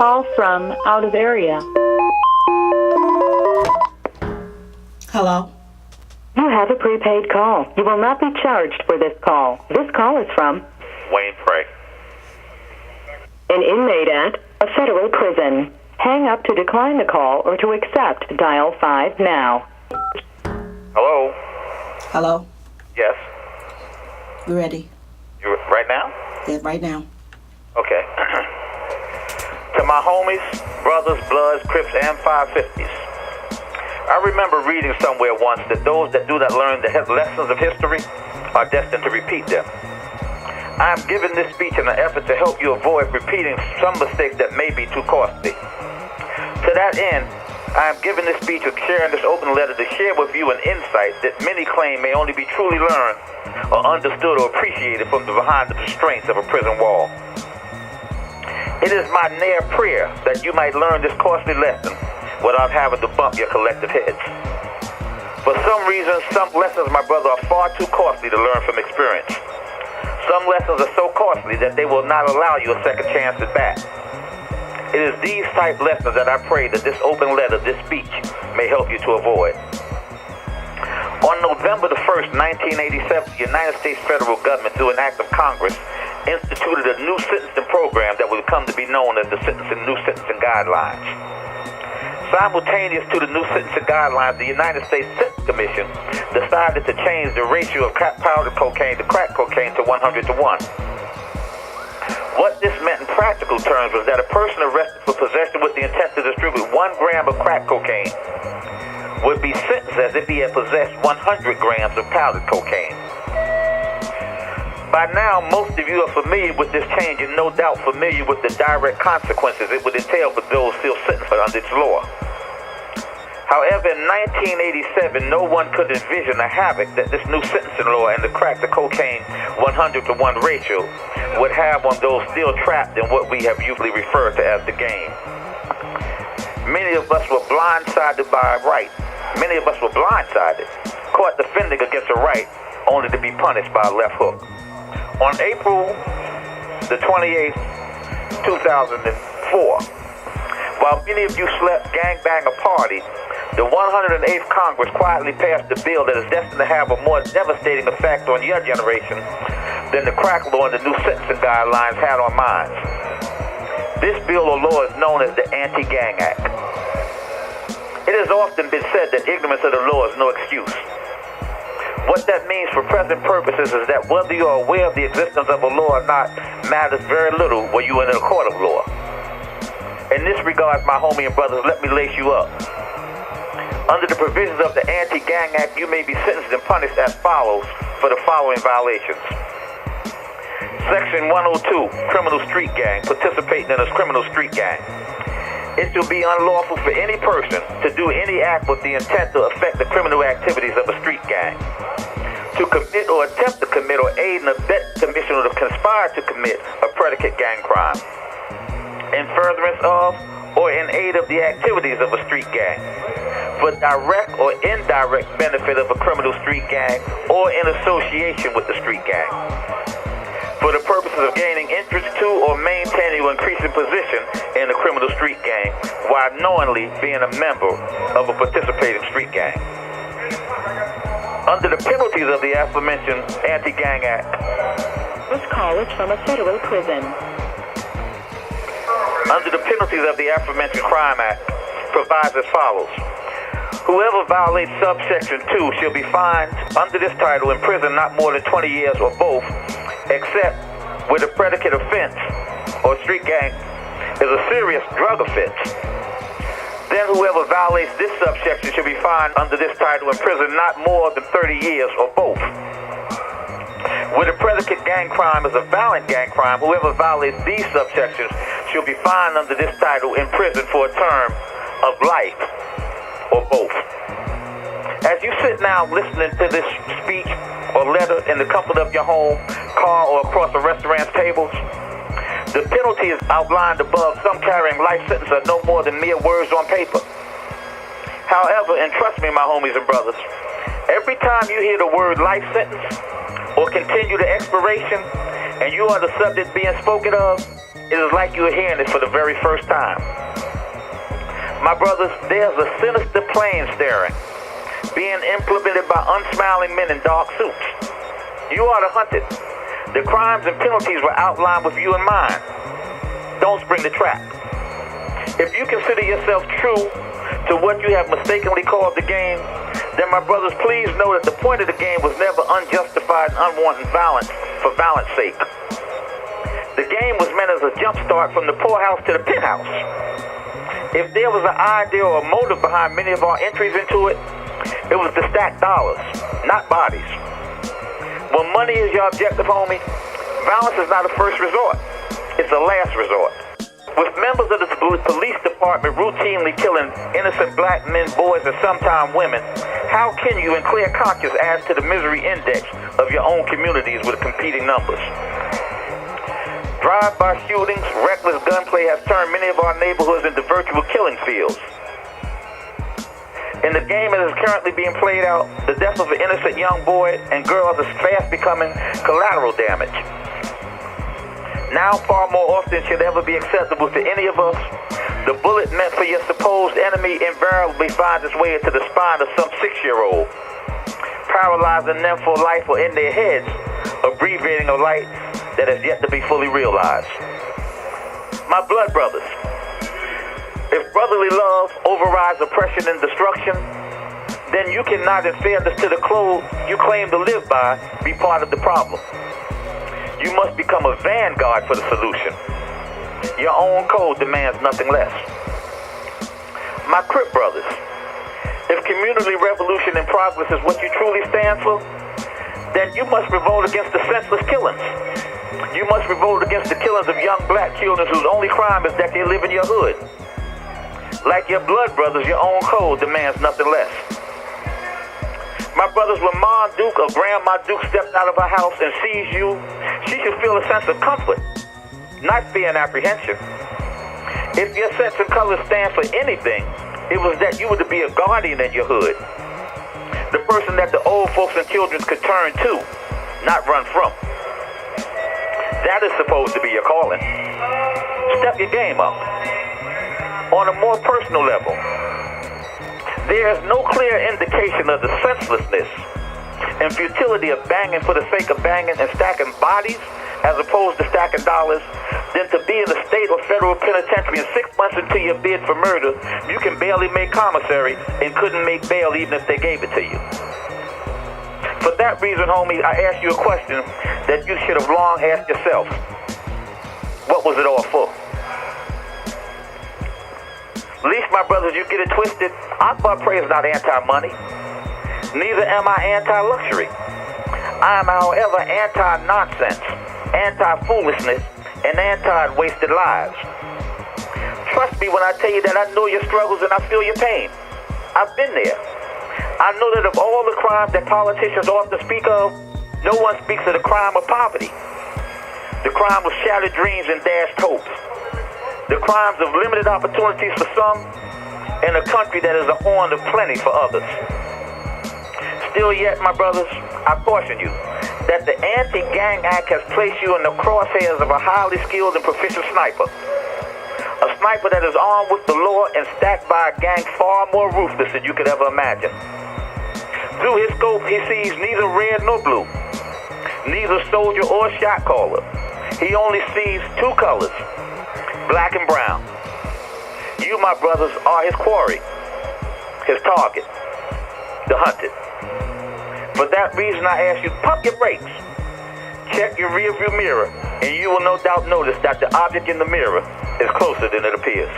Call from out of area. Hello? You have a prepaid call. You will not be charged for this call. This call is from Wayne Prey. an inmate at a federal prison. Hang up to decline the call or to accept. Dial 5 now. Hello? Hello? Yes? You ready? You right now? Yeah, right now. Okay. To my homies, brothers, bloods, Crips, and 550s. I remember reading somewhere once that those that do not learn the lessons of history are destined to repeat them. I am giving this speech in an effort to help you avoid repeating some mistakes that may be too costly. To that end, I am giving this speech of sharing this open letter to share with you an insight that many claim may only be truly learned or understood or appreciated from behind the restraints of a prison wall. It is my near prayer that you might learn this costly lesson without having to bump your collective heads. For some reason, some lessons, my brother, are far too costly to learn from experience. Some lessons are so costly that they will not allow you a second chance at bat. It is these type lessons that I pray that this open letter, this speech, may help you to avoid. On November the 1st, 1987, the United States federal government, through an act of Congress, instituted a new sentencing program that would come to be known as the New Sentencing Guidelines. Simultaneous to the new sentencing guidelines, the United States Sentencing Commission decided to change the ratio of powder cocaine to crack cocaine to 100 to 1. What this meant in practical terms was that a person arrested for possession with the intent to distribute 1 gram of crack cocaine would be sentenced as if he had possessed 100 grams of powdered cocaine. By now, most of you are familiar with this change and no doubt familiar with the direct consequences it would entail for those still sentenced under its law. However, in 1987, no one could envision the havoc that this new sentencing law and the crack to cocaine 100 to 1 ratio would have on those still trapped in what we have usually referred to as the game. Many of us were blindsided by a right. Many of us were blindsided, caught defending against a right, only to be punished by a left hook. On April the 28th, 2004, while many of you slept gangbang a party, the 108th Congress quietly passed a bill that is destined to have a more devastating effect on your generation than the crack law and the new sentencing guidelines had on mine. This bill or law is known as the Anti-Gang Act. It has often been said that ignorance of the law is no excuse. What that means for present purposes is that whether you are aware of the existence of a law or not matters very little when you are in a court of law. In this regard, my homie and brothers, let me lace you up. Under the provisions of the Anti-Gang Act, you may be sentenced and punished as follows for the following violations. Section 102, criminal street gang, participating in a criminal street gang. It shall be unlawful for any person to do any act with the intent to affect the criminal activities of a street gang, to commit or attempt to commit or aid and abet commission or to conspire to commit a predicate gang crime, in furtherance of or in aid of the activities of a street gang, for direct or indirect benefit of a criminal street gang or in association with the street gang, for the purposes of gaining interest to or maintaining or increasing position in the criminal street gang while knowingly being a member of a participating street gang. Under the penalties of the aforementioned Anti-Gang Act. This call is from a federal prison. Under the penalties of the aforementioned Crime Act provides as follows. Whoever violates subsection 2 shall be fined under this title in prison not more than 20 years or both, except where the predicate offense or street gang is a serious drug offense. Then whoever violates this subsection shall be fined under this title in prison not more than 30 years or both. Where the predicate gang crime is a violent gang crime, whoever violates these subsections shall be fined under this title in prison for a term of life or both. As you sit now listening to this speech or letter in the comfort of your home, car, or across a restaurant's tables, the penalty is outlined above. Some carrying life sentences are no more than mere words on paper. However, and trust me, my homies and brothers, every time you hear the word life sentence or continue the expiration and you are the subject being spoken of, it is like you are hearing it for the very first time. My brothers, there's a sinister plan staring, being implemented by unsmiling men in dark suits. You are the hunted. The crimes and penalties were outlined with you in mind. Don't spring the trap. If you consider yourself true to what you have mistakenly called the game, then my brothers, please know that the point of the game was never unjustified and unwanted violence for violence sake. The game was meant as a jump start from the poorhouse to the penthouse. If there was an idea or a motive behind many of our entries into it, it was to stack dollars, not bodies. When money is your objective, homie, violence is not a first resort. It's a last resort. With members of the police department routinely killing innocent black men, boys, and sometimes women, how can you in clear conscience add to the misery index of your own communities with competing numbers? Drive-by shootings, reckless gunplay has turned many of our neighborhoods into virtual killing fields. In the game that is currently being played out, the death of an innocent young boy and girls is fast becoming collateral damage. Now, far more often should ever be acceptable to any of us, the bullet meant for your supposed enemy invariably finds its way into the spine of some 6-year-old, paralyzing them for life or in their heads, abbreviating a life that has yet to be fully realized. My blood brothers, if brotherly love overrides oppression and destruction, then you cannot, in fairness to the code you claim to live by, be part of the problem. You must become a vanguard for the solution. Your own code demands nothing less. My C.R.I.P brothers, if community revolution and progress is what you truly stand for, then you must revolt against the senseless killings. You must revolt against the killings of young black children whose only crime is that they live in your hood. Like your blood brothers, your own code demands nothing less. My brothers, when Mom Duke or Grandma Duke steps out of her house and sees you, she should feel a sense of comfort, not fear and apprehension. If your sense and color stand for anything, it was that you were to be a guardian in your hood. The person that the old folks and children could turn to, not run from. That is supposed to be your calling. Step your game up. On a more personal level, there is no clear indication of the senselessness and futility of banging for the sake of banging and stacking bodies as opposed to stacking dollars than to be in the state or federal penitentiary and 6 months into your bid for murder, you can barely make commissary and couldn't make bail even if they gave it to you. For that reason, homie, I ask you a question that you should have long asked yourself. What was it all for? Least, my brothers, you get it twisted. Akbar is not anti-money. Neither am I anti-luxury. I am, however, anti-nonsense, anti-foolishness, and anti-wasted lives. Trust me when I tell you that I know your struggles and I feel your pain. I've been there. I know that of all the crimes that politicians often speak of, no one speaks of the crime of poverty. The crime of shattered dreams and dashed hopes. The crimes of limited opportunities for some, and a country that is a horn of plenty for others. Still yet, my brothers, I caution you that the Anti-Gang Act has placed you in the crosshairs of a highly skilled and proficient sniper. A sniper that is armed with the law and stacked by a gang far more ruthless than you could ever imagine. Through his scope, he sees neither red nor blue, neither soldier or shot caller. He only sees two colors, black and brown. You, my brothers, are his quarry, his target, the hunted. For that reason, I ask you, pump your brakes, check your rearview mirror, and you will no doubt notice that the object in the mirror is closer than it appears.